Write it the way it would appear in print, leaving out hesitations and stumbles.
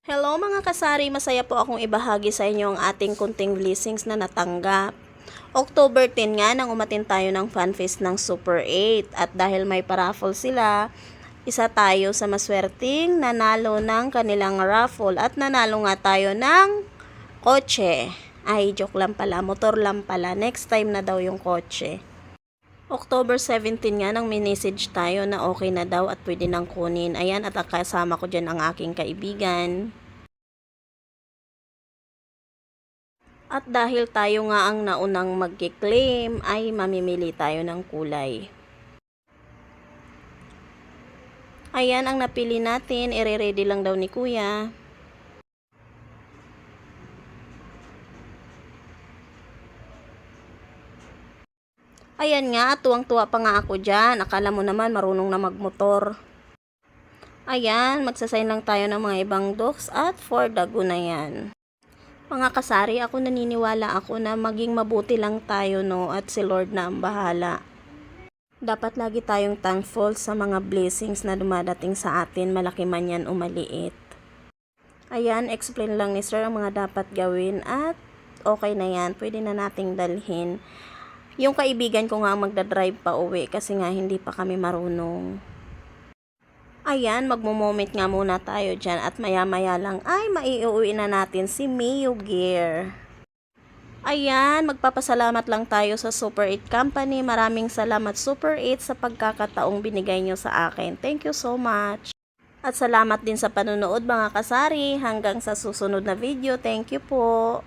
Hello mga kasari, masaya po akong ibahagi sa inyo ang ating kunting blessings na natanggap. October 10 nga nang umatin tayo ng fan fest ng Super 8 at dahil may paraffle sila, isa tayo sa maswerteng nanalo ng kanilang raffle at nanalo nga tayo ng kotse. Ay, joke lang pala, motor lang pala. Next time na daw yung kotse. October 17 nga nang message tayo na okay na daw at pwede nang kunin. Ayan, at kasama ko dyan ang aking kaibigan. At dahil tayo nga ang naunang mag-claim, ay mamimili tayo ng kulay. Ayan ang napili natin, ire-ready lang daw ni Kuya. Ayan nga, tuwang-tuwa pa nga ako dyan. Akala mo naman marunong na magmotor. Ayan, magsasign lang tayo ng mga ibang docs at for dago na yan. Mga kasari, ako naniniwala ako na maging mabuti lang tayo, no, at si Lord na ang bahala. Dapat lagi tayong thankful sa mga blessings na dumadating sa atin, malaki man yan o maliit. Ayan, explain lang ni Sir ang mga dapat gawin at okay na yan, pwede na nating dalhin. Yung kaibigan ko nga magdadrive pa uwi kasi nga hindi pa kami marunong. Ayan, magmo-moment nga muna tayo dyan at maya-maya lang ay maiuwi na natin si Mio Gear. Ayan, magpapasalamat lang tayo sa Super 8 Company. Maraming salamat Super 8 sa pagkakataong binigay nyo sa akin. Thank you so much. At salamat din sa panonood mga kasari. Hanggang sa susunod na video. Thank you po.